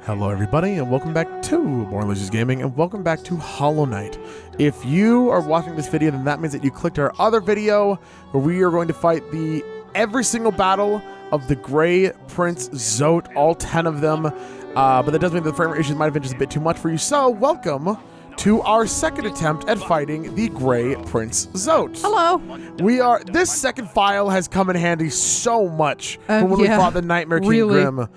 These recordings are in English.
Hello everybody, and welcome back to More Malicious Gaming, and welcome back to Hollow Knight. If you are watching this video, then that means that you clicked our other video, where we are going to fight every single battle of the Grey Prince Zote, all 10 of them. But that does mean that the frame rate issues might have been just a bit too much for you, so welcome to our second attempt at fighting the Grey Prince Zote. Hello. This second file has come in handy so much from when we fought the Nightmare King Grim.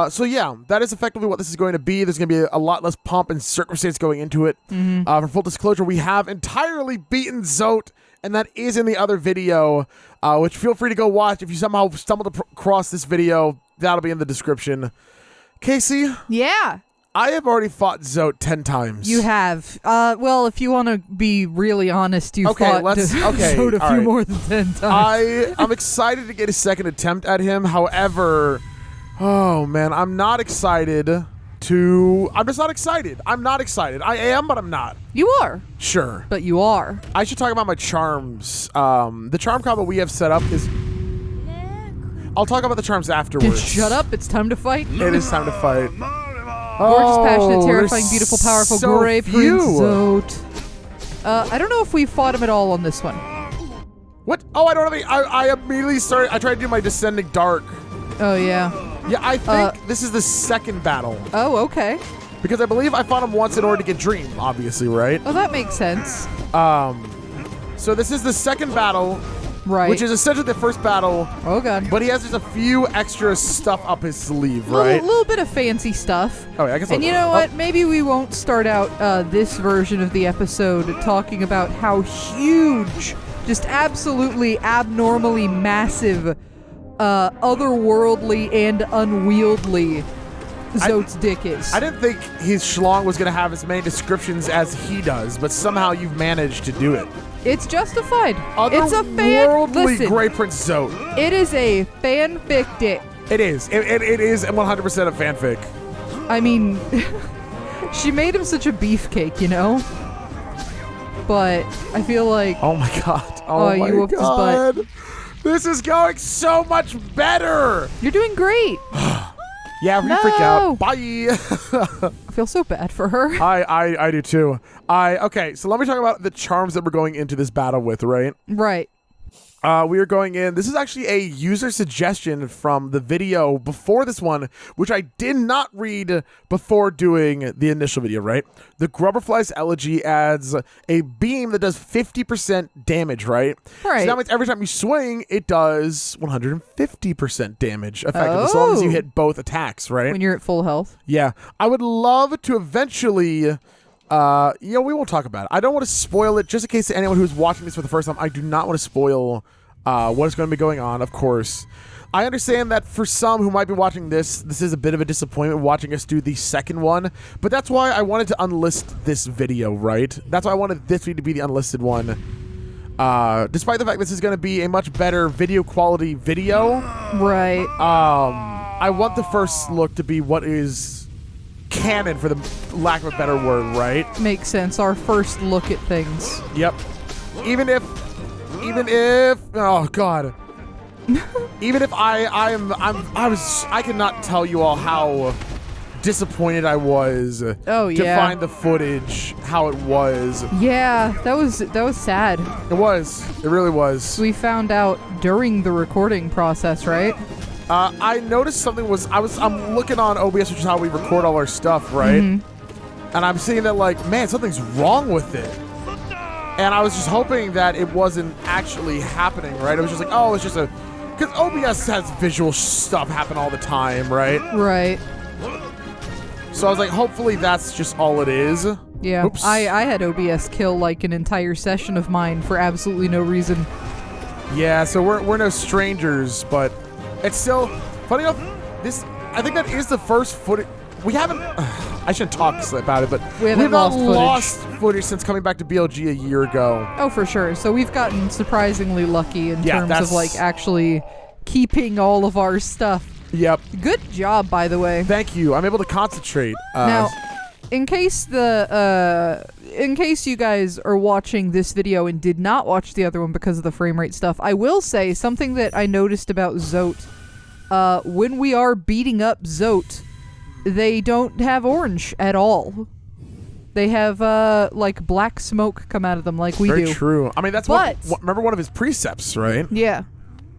So yeah, that is effectively what this is going to be. There's going to be a lot less pomp and circumstance going into it. For full disclosure, we have entirely beaten Zote, and that is in the other video, which feel free to go watch. If you somehow stumbled across this video, that'll be in the description. Casey? Yeah. I have already fought Zote 10 times. You have. Well, if you want to be really honest, you fought Zote a few more than 10 times. I'm excited to get a second attempt at him. However, oh man, I'm not excited to... I'm just not excited. I'm not excited. I am, but I'm not. You are. Sure. But you are. I should talk about my charms. The charm combo we have set up is... I'll talk about the charms afterwards. Shut up. It's time to fight. It is time to fight. Gorgeous, passionate, terrifying, beautiful, powerful, so Grey Prince Zote. I don't know if we fought him at all on this one. What? Oh, I don't have any... I immediately started... I tried to do my Descending Dark. Oh, yeah. Yeah, I think this is the second battle. Oh, okay. Because I believe I fought him once in order to get Dream, obviously, right? Oh, that makes sense. So this is the second battle. Right. Which is essentially the first battle. Oh, God. But he has just a few extra stuff up his sleeve, right? A little bit of fancy stuff. Oh, yeah, I guess. And you know what? Maybe we won't start out this version of the episode talking about how huge, just absolutely abnormally massive, otherworldly and unwieldy Zote's dick is. I didn't think his schlong was going to have as many descriptions as he does, but somehow you've managed to do it. It's justified. It's a Otherworldly Grey Prince Zote. It is a fanfic dick. It is. It is 100% a fanfic. I mean, she made him such a beefcake, you know? But I feel like... Oh my god. Oh my you whooped god. his butt. This is going so much better. You're doing great. Yeah, we freak out. Bye. I feel so bad for her. I do too. Okay, so let me talk about the charms that we're going into this battle with, right? Right. We are going in. This is actually a user suggestion from the video before this one, which I did not read before doing the initial video, right? The Grubberfly's Elegy adds a beam that does 50% damage, right? Right. So that means every time you swing, it does 150% damage effectively, as long as you hit both attacks, right? When you're at full health. Yeah. I would love to eventually... we won't talk about it. I don't want to spoil it, just in case anyone who's watching this for the first time, I do not want to spoil what is going to be going on, of course. I understand that for some who might be watching this is a bit of a disappointment watching us do the second one, but that's why I wanted to unlist this video, right? That's why I wanted this video to be the unlisted one. Despite the fact this is going to be a much better video quality video. Right. I want the first look to be what is... canon, for the lack of a better word, right? Makes sense. Our first look at things. Yep. Even if oh god. Even if I cannot tell you all how disappointed I was to find the footage, how it was. Yeah, that was sad. It was. It really was. We found out during the recording process, right? I noticed something I'm looking on OBS, which is how we record all our stuff, right? And I'm seeing that, like, man, something's wrong with it. And I was just hoping that it wasn't actually happening, right? It was just like, oh, it's just because OBS has visual stuff happen all the time, right? Right. So I was like, hopefully that's just all it is. Yeah. Oops. I had OBS kill, like, an entire session of mine for absolutely no reason. Yeah, so we're no strangers, but... It's still, funny enough, I think that is the first footage. We haven't, I shouldn't talk about it, but we haven't lost footage since coming back to BLG a year ago. Oh, for sure. So we've gotten surprisingly lucky in terms of, like, actually keeping all of our stuff. Yep. Good job, by the way. Thank you. I'm able to concentrate. Now, in case you guys are watching this video and did not watch the other one because of the frame rate stuff, I will say something that I noticed about Zote. When we are beating up Zote, they don't have orange at all. They have like black smoke come out of them like we do. Very true. I mean, that's remember one of his precepts, right? Yeah.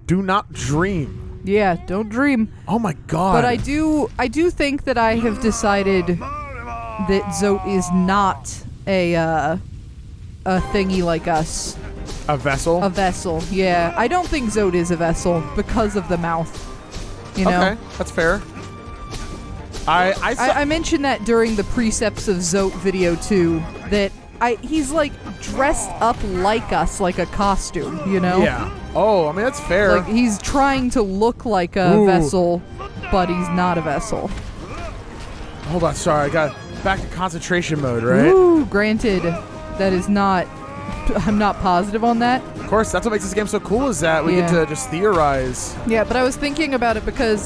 Do not dream. Yeah, don't dream. Oh my god. But I do think that I have decided that Zote is not a thingy like us. A vessel? A vessel, yeah. I don't think Zote is a vessel because of the mouth. You know? Okay, that's fair. I mentioned that during the Precepts of Zote video too, that he's like dressed up like us, like a costume, you know? Yeah. Oh, I mean, that's fair. Like he's trying to look like a vessel, but he's not a vessel. Hold on, sorry, I got back to concentration mode, right? Ooh, granted, that is not, I'm not positive on that. Of course, that's what makes this game so cool, is that we get to just theorize. Yeah, but I was thinking about it because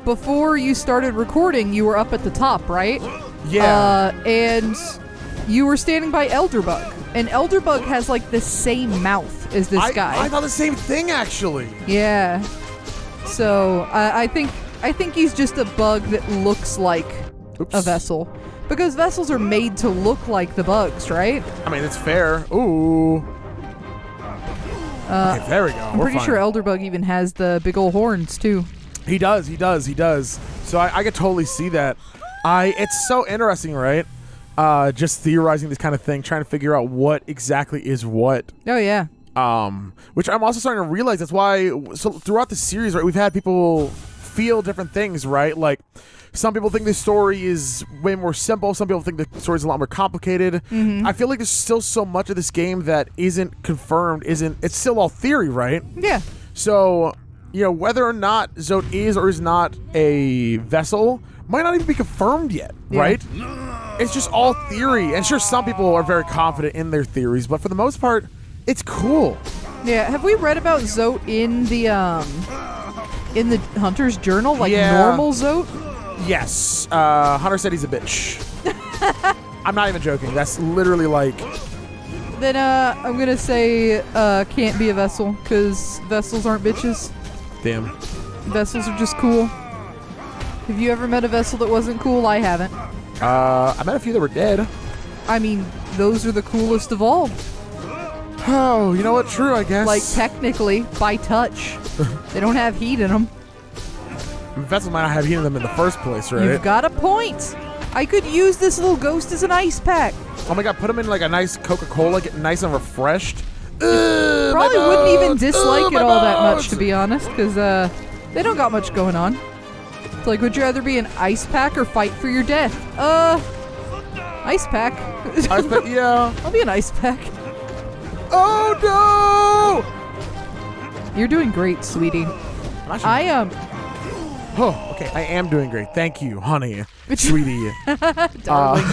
before you started recording, you were up at the top, right? Yeah. And you were standing by Elderbug. And Elderbug has like the same mouth as this guy. I thought the same thing, actually. Yeah. So I think he's just a bug that looks like a vessel. Because vessels are made to look like the bugs, right? I mean, it's fair. Ooh. Okay, there we go. I'm pretty sure Elderbug even has the big ol' horns, too. He does. So I could totally see that. It's so interesting, right? Just theorizing this kind of thing, trying to figure out what exactly is what. Oh, yeah. Which I'm also starting to realize that's why, so throughout the series, right, we've had people feel different things, right? Like, some people think the story is way more simple. Some people think the story is a lot more complicated. Mm-hmm. I feel like there's still so much of this game that isn't confirmed, it's still all theory, right? Yeah. So, you know, whether or not Zote is or is not a vessel might not even be confirmed yet, right? It's just all theory. And sure, some people are very confident in their theories, but for the most part, it's cool. Yeah, have we read about Zote in the Hunter's Journal, like normal Zote? Yes. Hunter said he's a bitch. I'm not even joking. That's literally like... Then I'm going to say can't be a vessel, because vessels aren't bitches. Damn. Vessels are just cool. Have you ever met a vessel that wasn't cool? I haven't. I met a few that were dead. I mean, those are the coolest of all. Oh, you know what? True, I guess. Like, technically, by touch. They don't have heat in them. Vessels might not have heat in them in the first place, right? You've got a point. I could use this little ghost as an ice pack. Oh my god, put them in like a nice Coca-Cola, get nice and refreshed. Probably wouldn't even dislike it all that much, to be honest, because they don't got much going on. It's like, would you rather be an ice pack or fight for your death? Ice pack. Ice pack, yeah. I'll be an ice pack. Oh no! You're doing great, sweetie. I am. Oh, okay. I am doing great. Thank you, honey, sweetie. Darling.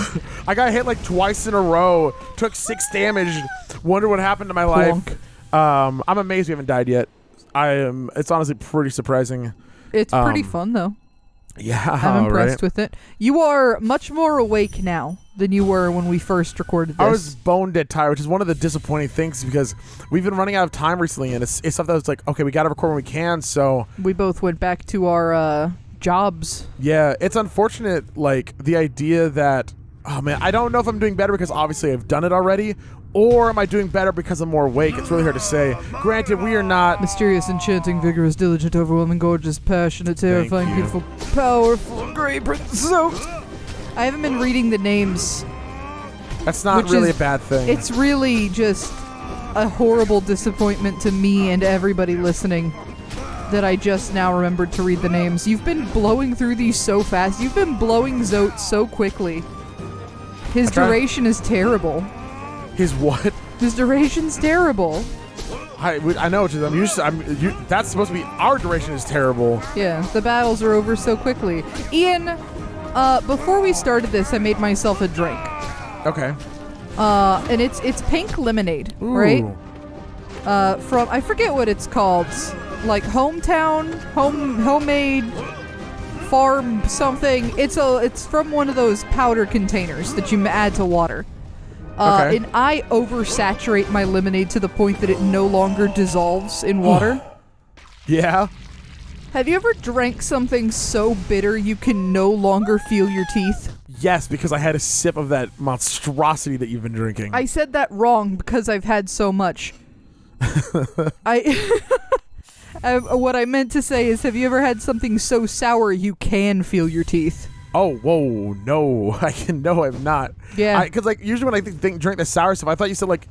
I got hit like twice in a row. Took 6 damage. Wonder what happened to my life. I'm amazed we haven't died yet. It's honestly pretty surprising. It's pretty fun though. Yeah, I'm impressed with it. You are much more awake now than you were when we first recorded this. I was bone dead tired, which is one of the disappointing things because we've been running out of time recently, and it's stuff that was like, okay, we got to record when we can, so... We both went back to our jobs. Yeah, it's unfortunate, like, the idea that... Oh, man, I don't know if I'm doing better because obviously I've done it already, or am I doing better because I'm more awake? It's really hard to say. Granted, we are not... Mysterious, enchanting, vigorous, diligent, overwhelming, gorgeous, passionate, terrifying, beautiful, powerful, great Prince Zote. I haven't been reading the names. That's not really a bad thing. It's really just a horrible disappointment to me and everybody listening that I just now remembered to read the names. You've been blowing through these so fast. You've been blowing Zote so quickly. His duration is terrible. His what? His duration's terrible. I know, that's supposed to be our duration is terrible. Yeah, the battles are over so quickly. Ian, before we started this, I made myself a drink. Okay. And it's pink lemonade, right? From, I forget what it's called, like homemade farm something. It's from one of those powder containers that you add to water. Okay. And I oversaturate my lemonade to the point that it no longer dissolves in water. Yeah. Have you ever drank something so bitter you can no longer feel your teeth? Yes, because I had a sip of that monstrosity that you've been drinking. I said that wrong because I've had so much. What I meant to say is, have you ever had something so sour you can feel your teeth? Oh, whoa, no. No, I've not. Yeah. Because, like, usually when I drink the sour stuff, I thought you said, like,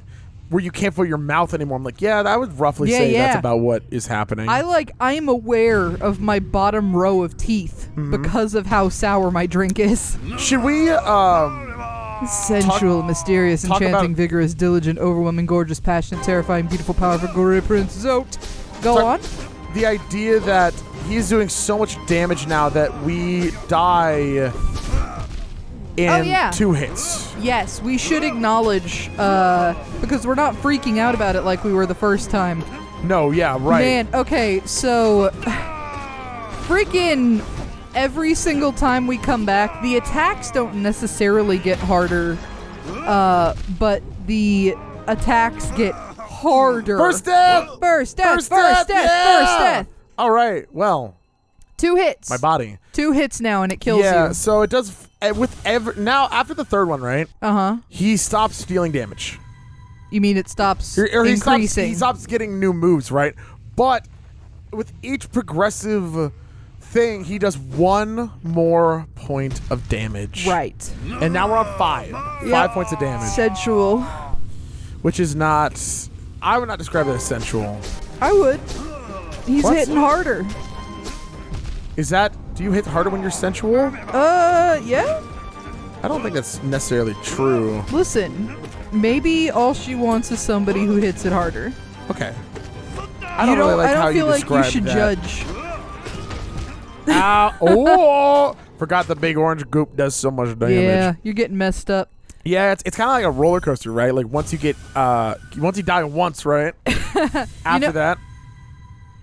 where you can't feel your mouth anymore. I'm like, yeah, I would roughly say that's about what is happening. I'm aware of my bottom row of teeth because of how sour my drink is. Should we, Sensual, mysterious, enchanting, vigorous, diligent, overwhelming, gorgeous, passionate, terrifying, beautiful, powerful, glorious Prince Zote. Go on. The idea that he's doing so much damage now that we die in 2 hits. Yes, we should acknowledge, because we're not freaking out about it like we were the first time. No, yeah, right. Man, okay, so freaking every single time we come back, the attacks don't necessarily get harder, but the attacks get harder. First death! First death! First First death! death! Yeah! First death! All right, well. 2 hits. My body. 2 hits now, and it kills you. Yeah, so it does now after the third one, right? Uh-huh. He stops dealing damage. You mean it stops Or increasing? He stops getting new moves, right? But with each progressive thing, he does 1 more point of damage. Right. And now we're on 5. 5 points of damage. Sensual. Which is not... I would not describe it as sensual. I would. He's What? hitting harder. Is that... Do you hit harder when you're sensual? Yeah? I don't think that's necessarily true. Listen, maybe all she wants is somebody who hits it harder. Okay. I don't really like how you describe I don't feel like you should that. judge. Oh! Forgot the big orange goop does so much damage. Yeah, you're getting messed up. Yeah, it's kind of like a roller coaster, right? Like once you die once, right? After that.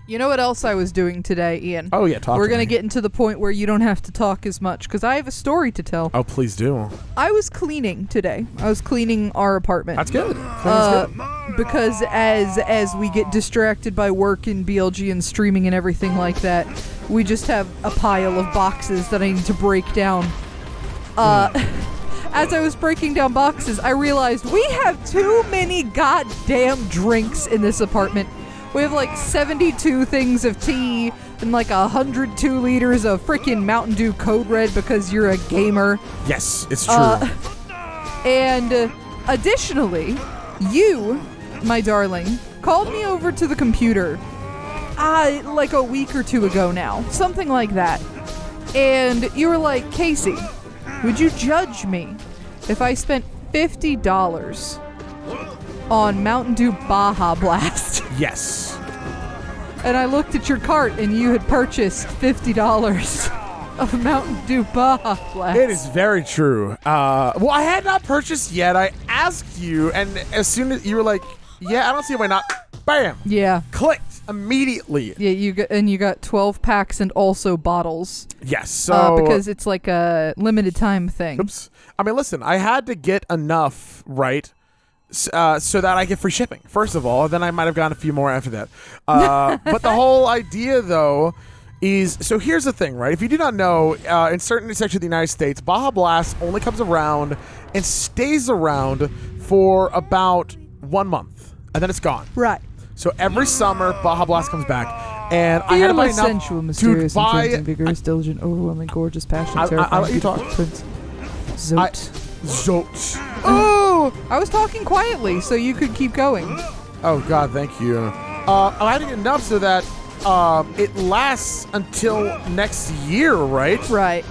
You know what else I was doing today, Ian? Oh yeah, talk. We're going to get into the point where you don't have to talk as much because I have a story to tell. Oh, please do. I was cleaning today. I was cleaning our apartment. That's good. That's good. Because as we get distracted by work and BLG and streaming and everything like that, we just have a pile of boxes that I need to break down. As I was breaking down boxes, I realized we have too many goddamn drinks in this apartment. We have like 72 things of tea and like 102 liters of freaking Mountain Dew Code Red because you're a gamer. Yes, it's true. And additionally, you, my darling, called me over to the computer like a week or 2 ago now. Something like that. And you were like, Casey, would you judge me if I spent $50 on Mountain Dew Baja Blast? Yes. And I looked at your cart and you had purchased $50 of Mountain Dew Baja Blast. It is very true. Well, I had not purchased yet. I asked you, and as soon as you were like, yeah, I don't see why not. Bam. Yeah. Clicked immediately. Yeah, you got 12 packs and also bottles. Yes. So because it's like a limited time thing. Oops. I mean, listen, I had to get enough, right? So that I get free shipping, first of all. Then I might have gotten a few more after that. But the whole idea, though, is... So here's the thing, right? If you do not know, in certain sections of the United States, Baja Blast only comes around and stays around for about 1 month. And then it's gone. Right. So every summer, Baja Blast comes back. And I had to buy enough sensual, mysterious, to buy... vigorous, diligent, overwhelming, gorgeous, passionate, terrifying, I'll let you talk. Prince Zote. Zote. Oh! I was talking quietly, so you could keep going. Oh, God, thank you. I had to get enough so that it lasts until next year, right? Right.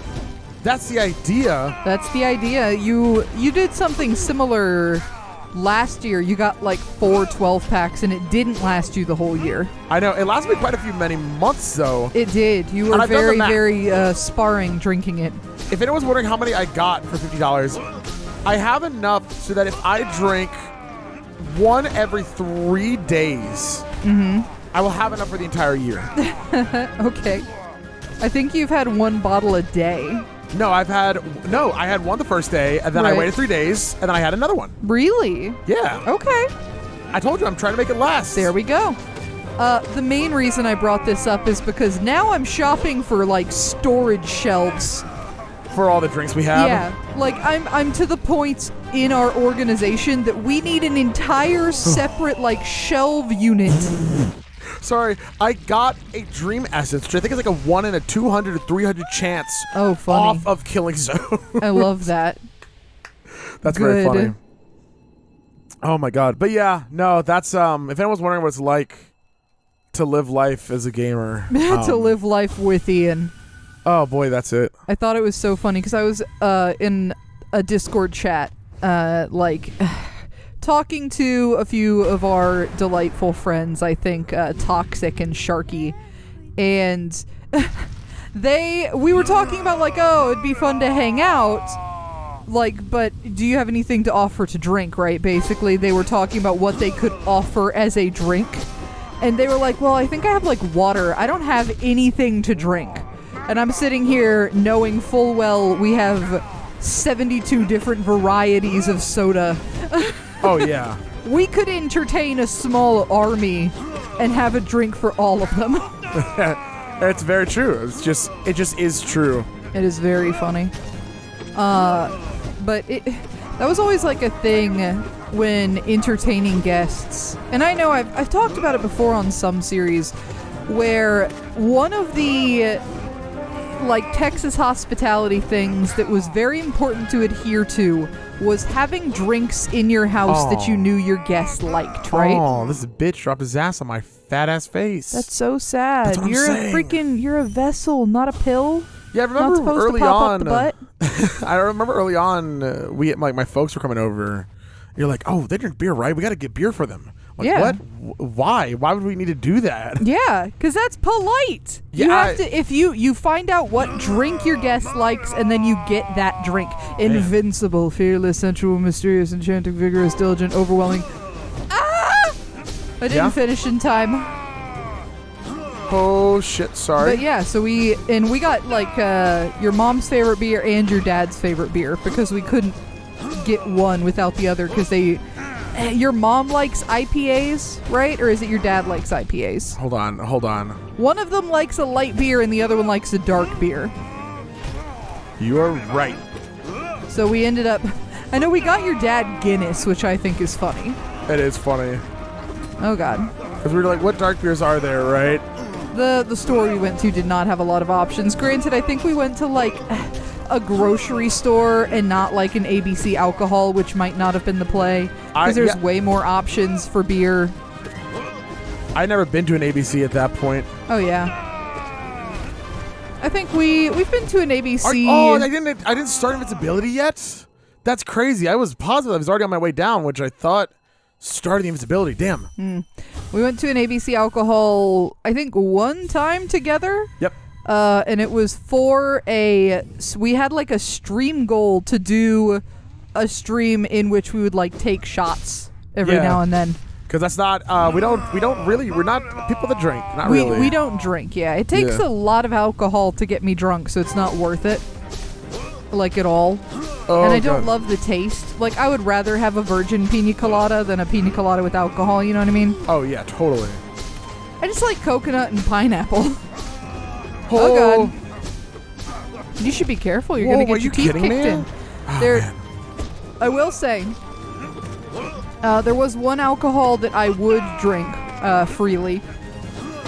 That's the idea. That's the idea. You did something similar last year. You got like 4 12-packs, and it didn't last you the whole year. I know. It lasted me quite many months, though. It did. You were very, very sparring drinking it. If anyone's wondering how many I got for $50, I have enough so that if I drink 1 every 3 days, I will have enough for the entire year. Okay. I think you've had 1 bottle a day. No, I had 1 the first day, and then I waited 3 days, and then I had another one. Really? Yeah. Okay. I told you I'm trying to make it last. There we go. The main reason I brought this up is because now I'm shopping for, like, storage shelves. For all the drinks we have? Yeah. Like, I'm to the point in our organization that we need an entire separate, like, shelf unit. Sorry, I got a dream essence, which I think is like a 1 in a 200 or 300 chance funny. off of killing Zote. I love that. That's Good. very funny. Oh my god. But yeah, no, that's if anyone's wondering what it's like to live life as a gamer. To live life with Ian. Oh boy, that's it. I thought it was so funny because I was in a Discord chat, talking to a few of our delightful friends, I think Toxic and Sharky, and we were talking about, like, oh, it'd be fun to hang out, like, but do you have anything to offer to drink, right? Basically, they were talking about what they could offer as a drink, and they were like, well, I think I have, like, water. I don't have anything to drink. And I'm sitting here knowing full well we have 72 different varieties of soda. Oh, yeah. We could entertain a small army and have a drink for all of them. It's very true. It just is true. It is very funny. But that was always like a thing when entertaining guests. And I know I've talked about it before on some series where one of the like Texas hospitality things that was very important to adhere to was having drinks in your house that you knew your guests liked, right? Oh, this bitch dropped his ass on my fat ass face. That's so sad. That's what I'm saying. You're a vessel, not a pill. Yeah, I remember not supposed early to pop on. Up the butt. I remember early on, we like my folks were coming over. You're like, oh, they drink beer, right? We got to get beer for them. Like, yeah. What? Why? Why would we need to do that? Yeah, because that's polite. Yeah, you have to, if you find out what drink your guest likes, and then you get that drink. Invincible, fearless, sensual, mysterious, enchanting, vigorous, diligent, overwhelming. Ah! I didn't finish in time. Oh shit! Sorry. But yeah, so we got like your mom's favorite beer and your dad's favorite beer because we couldn't get one without the other because they. Your mom likes IPAs, right? Or is it your dad likes IPAs? Hold on. One of them likes a light beer and the other one likes a dark beer. You are right. So we ended up... I know we got your dad Guinness, which I think is funny. It is funny. Oh, God. Because we were like, what dark beers are there, right? The store we went to did not have a lot of options. Granted, I think we went to, like... a grocery store and not like an ABC alcohol, which might not have been the play because there's way more options for beer. I'd never been to an ABC at that point. Oh yeah, I think we've been to an ABC. I didn't start Invincibility yet. That's crazy. I was positive I was already on my way down, which I thought started the Invincibility. Damn. We went to an ABC alcohol, I think, one time together. Yep. And it was for we had like a stream goal to do a stream in which we would like take shots every now and then. Because that's not, we're not people that drink. Not really. We don't drink, yeah. It takes a lot of alcohol to get me drunk, so it's not worth it. Like at all. Oh, and I don't love the taste. Like, I would rather have a virgin pina colada than a pina colada with alcohol, you know what I mean? Oh, yeah, totally. I just like coconut and pineapple. Oh, God. You should be careful. You're going to get your teeth kicked in. Oh, man. I will say, there was one alcohol that I would drink freely.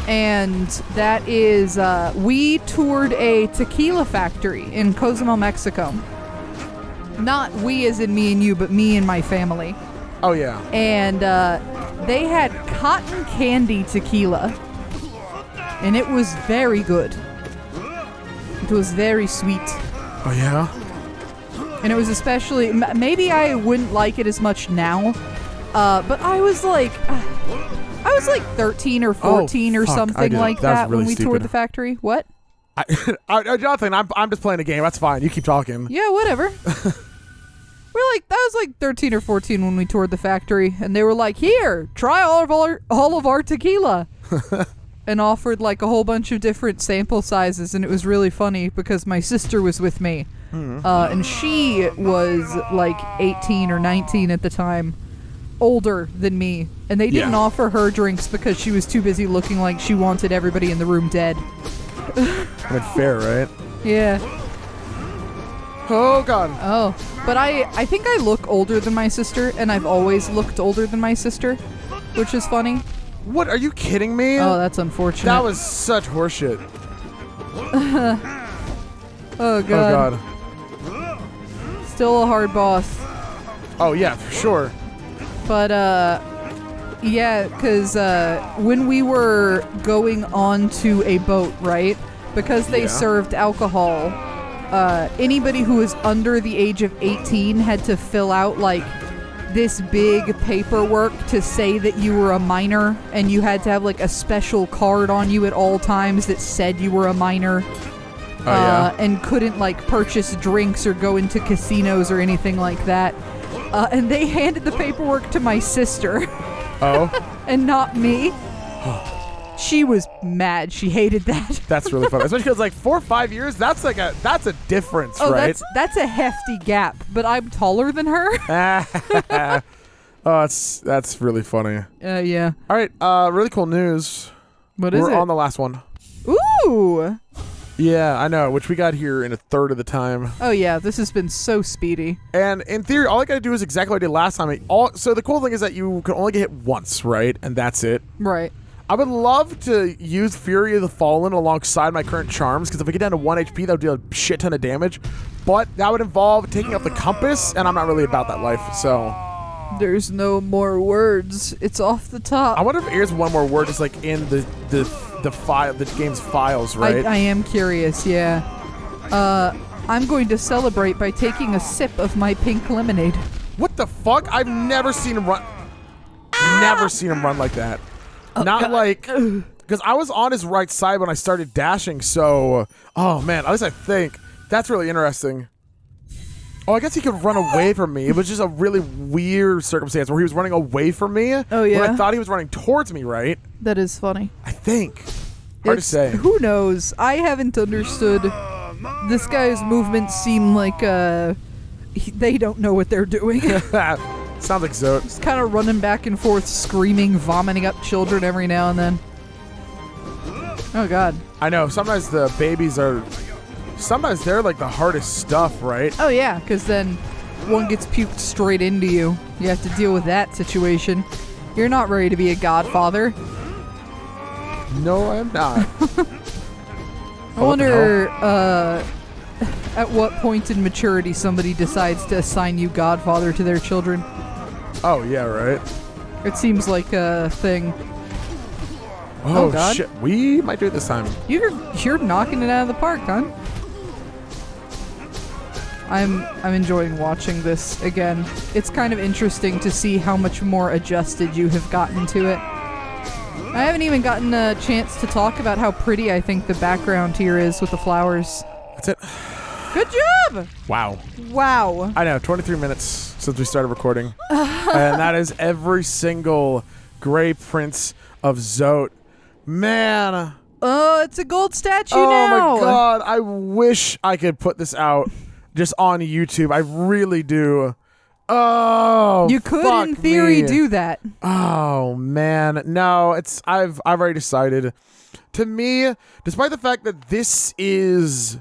And that is, we toured a tequila factory in Cozumel, Mexico. Not we as in me and you, but me and my family. Oh, yeah. And they had cotton candy tequila. And it was very good. It was very sweet. Oh, yeah? And it was especially... maybe I wouldn't like it as much now. But I was like 13 or 14 or something like that really when we toured the factory. What? Jonathan, I'm just playing a game. That's fine. You keep talking. Yeah, whatever. That was like 13 or 14 when we toured the factory. And they were like, here, try all of our tequila. And offered like a whole bunch of different sample sizes, and it was really funny because my sister was with me, and she was like 18 or 19 at the time, older than me, and they didn't Yeah. offer her drinks because she was too busy looking like she wanted everybody in the room dead. I mean, fair, right? Yeah. Oh god. Oh, but I think I look older than my sister, and I've always looked older than my sister, which is funny. What? Are you kidding me? Oh, that's unfortunate. That was such horseshit. Oh god. Oh god. Still a hard boss. Oh yeah, for sure. But yeah, because when we were going on to a boat, right? Because they Yeah. served alcohol, anybody who was under the age of 18 had to fill out like this big paperwork to say that you were a minor, and you had to have like a special card on you at all times that said you were a minor. Oh yeah. And couldn't like purchase drinks or go into casinos or anything like that. And they handed the paperwork to my sister Oh, and not me. She was mad. She hated that. that's really funny. Especially because like 4 or 5 years, that's a difference, Oh, right? that's a hefty gap. But I'm taller than her. Oh, that's really funny. Yeah. All right, really cool news. What is We're it? on the last one. Ooh. Yeah, I know, which we got here in a third of the time. Oh yeah, this has been so speedy. And in theory, all I got to do is exactly what I did last time. So the cool thing is that you can only get hit once, right? And that's it. Right. I would love to use Fury of the Fallen alongside my current charms, because if I get down to 1 HP, that would do a shit ton of damage. But that would involve taking out the compass, and I'm not really about that life, so... There's no more words. It's off the top. I wonder if here's one more word, just like in the file, the game's files, right? I am curious, yeah. I'm going to celebrate by taking a sip of my pink lemonade. What the fuck? I've never seen him run. Never seen him run like that. Not like, because I was on his right side when I started dashing. So, oh man, at least I think that's really interesting. Oh, I guess he could run away from me. It was just a really weird circumstance where he was running away from me. Oh, yeah? When I thought he was running towards me, right? That is funny. I think. Hard to say. Who knows? I haven't understood. This guy's movements seem like they don't know what they're doing. Sounds like Zote. Just kind of running back and forth, screaming, vomiting up children every now and then. Oh god. I know. Sometimes the babies are. Sometimes they're like the hardest stuff, right? Oh yeah, because then one gets puked straight into you. You have to deal with that situation. You're not ready to be a godfather. No, I'm not. I wonder at what point in maturity somebody decides to assign you godfather to their children. Oh yeah, right. It seems like a thing. Oh, God. shit, we might do it this time. You're knocking it out of the park, hon. I'm enjoying watching this again. It's kind of interesting to see how much more adjusted you have gotten to it. I haven't even gotten a chance to talk about how pretty I think the background here is with the flowers. That's it. Good job! Wow. Wow. I know, 23 minutes since we started recording. And that is every single Grey Prince of Zote. Man. Oh, it's a gold statue Oh now! my god, I wish I could put this out just on YouTube. I really do. Oh, You could, fuck in theory, me. do that. Oh man, no, I've already decided. To me, despite the fact that this is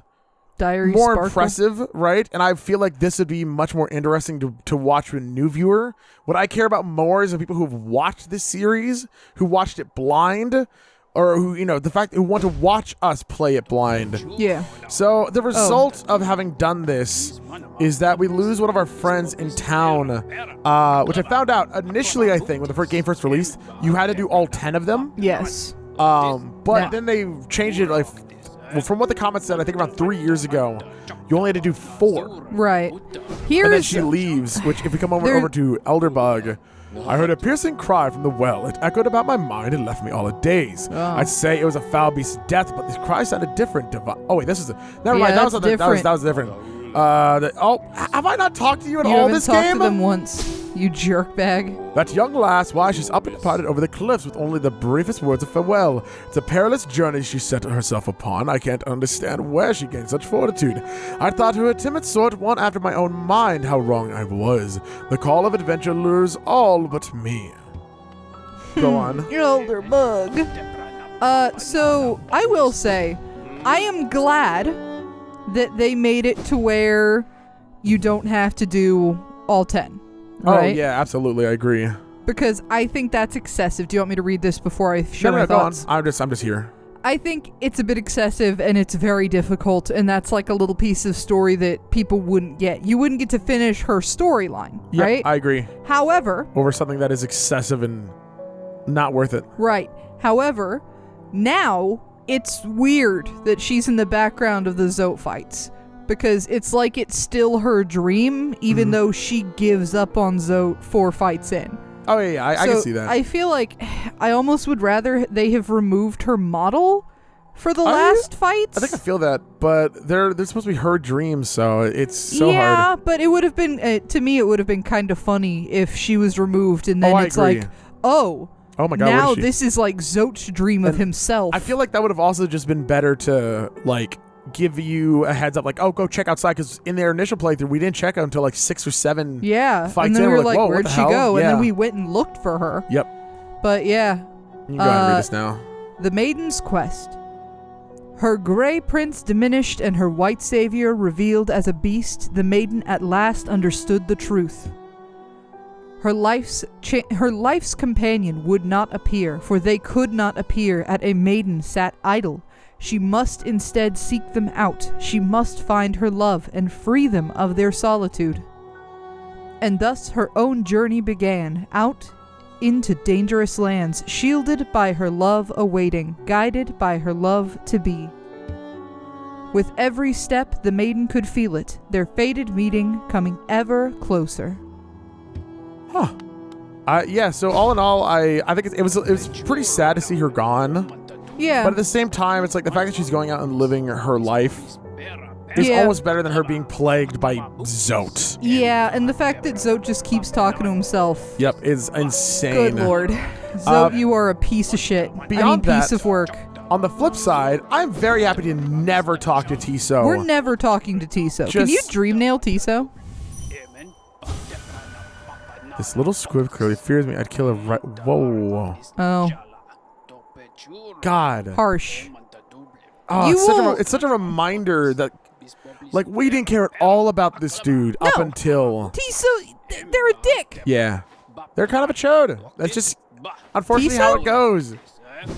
Diary more Sparkle. impressive, right? And I feel like this would be much more interesting to watch with a new viewer. What I care about more is the people who've watched this series, who watched it blind, or who, the fact who want to watch us play it blind. Yeah. So the result of having done this is that we lose one of our friends in town, which I found out initially, I think, when the game first released, you had to do all 10 of them. Yes. But then they changed it, like, from what the comments said, I think around 3 years ago, you only had to do 4. Right. And then Here's she leaves, which if we come over to Elderbug, I heard a piercing cry from the well. It echoed about my mind and left me all a daze. Oh. I'd say it was a foul beast's death, but this cry sounded different. Oh wait, this is never mind. that's different. That was different. Have I not talked to you at you all haven't this talked game? to them once. You jerkbag. That young lass, why, she's up and departed over the cliffs with only the briefest words of farewell. It's a perilous journey she set herself upon. I can't understand where she gained such fortitude. I thought her a timid sort, one after my own mind. How wrong I was. The call of adventure lures all but me. Go on. You older bug. So I will say, I am glad that they made it to where you don't have to do all 10. Right? Oh, yeah, absolutely. I agree. Because I think that's excessive. Do you want me to read this before I share my go on. thoughts? I'm just here. I think it's a bit excessive and it's very difficult, and that's like a little piece of story that people wouldn't get. You wouldn't get to finish her storyline, Yeah, right? I agree. However... Over something that is excessive and not worth it. Right. However, now it's weird that she's in the background of the Zote fights. Because it's like it's still her dream, even though she gives up on Zote 4 fights in. Oh, yeah, I can see that. I feel like I almost would rather they have removed her model for the last fights. I think I feel that, but they're supposed to be her dreams, so it's so hard. Yeah, but it would have been, to me, it would have been kind of funny if she was removed and then it's agree. like, oh my God, now what is she? this is like Zote's dream of himself. I feel like that would have also just been better to, like, give you a heads up, like, oh, go check outside, because in their initial playthrough, we didn't check out until like 6 or 7 fights and then in. we were like, like, whoa, where'd what the she hell? go? Yeah. And then we went and looked for her. Yep. But yeah. You can go ahead and read this now. The Maiden's Quest. Her gray prince diminished and her white savior revealed as a beast, the maiden at last understood the truth. Her life's companion would not appear, for they could not appear at a maiden sat idle. She must instead seek them out. She must find her love and free them of their solitude. And thus her own journey began, out into dangerous lands, shielded by her love awaiting, guided by her love to be. With every step the maiden could feel it, their fated meeting coming ever closer. Huh. Yeah, so all in all, I think it was pretty sad to see her gone. Yeah. But at the same time, it's like the fact that she's going out and living her life is almost better than her being plagued by Zote. Yeah, and the fact that Zote just keeps talking to himself. Yep, is insane. Good lord. Zote, you are a piece of shit. Beyond piece that, of work. On the flip side, I'm very happy to never talk to Tiso. We're never talking to Tiso. Can you dream nail Tiso? This little squib clearly fears me. I'd kill her right. Whoa. Oh. God. Harsh. Oh, it's such a reminder that, like, we didn't care at all about this dude up until... Tiso, they're a dick. Yeah. They're kind of a chode. That's just, unfortunately, how it goes.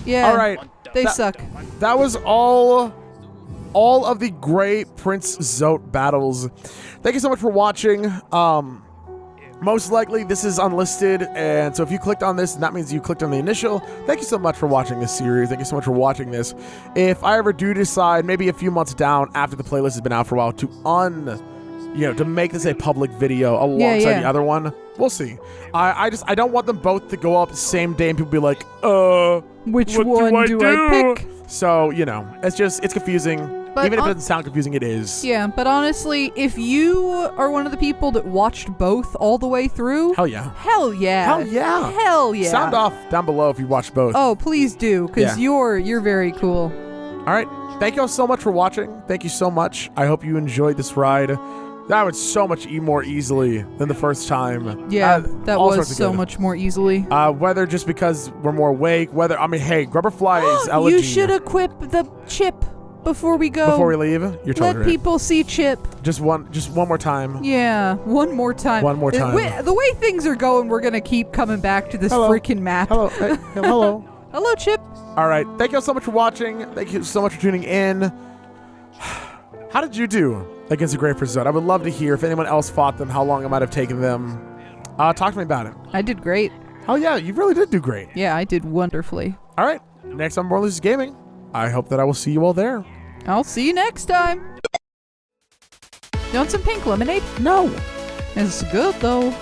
Yeah. All right. They suck. That was all of the Great Prince Zote battles. Thank you so much for watching. Most likely this is unlisted, and so if you clicked on this, that means you clicked on the initial. Thank you so much for watching this series. Thank you so much for watching this. If I ever do decide, maybe a few months down after the playlist has been out for a while, to make this a public video alongside the other one, we'll see. I don't want them both to go up the same day and people be like, which what one do I pick? So, it's confusing. But even if it doesn't sound confusing, it is. Yeah, but honestly, if you are one of the people that watched both all the way through... Hell yeah. Hell yeah. Hell yeah. Hell yeah. Sound off down below if you watched both. Oh, please do, because you're very cool. All right. Thank you all so much for watching. Thank you so much. I hope you enjoyed this ride. That went so much more easily than the first time. Yeah, that was so much more easily. Whether just because we're more awake, hey, Grubberfly's elegy. You should equip the chip before we go. Before we leave? You're totally Let people see Chip. Just one more time. Yeah, one more time. One more time. The way things are going, we're going to keep coming back to this freaking map. Hello. Hey, hello. Hello, Chip. All right. Thank you all so much for watching. Thank you so much for tuning in. How did you do against the Great Prince Zote? I would love to hear if anyone else fought them, how long it might have taken them. Talk to me about it. I did great. Oh, yeah. You really did do great. Yeah, I did wonderfully. All right. Next on More Loses Gaming. I hope that I will see you all there. I'll see you next time. You want some pink lemonade? No. It's good, though.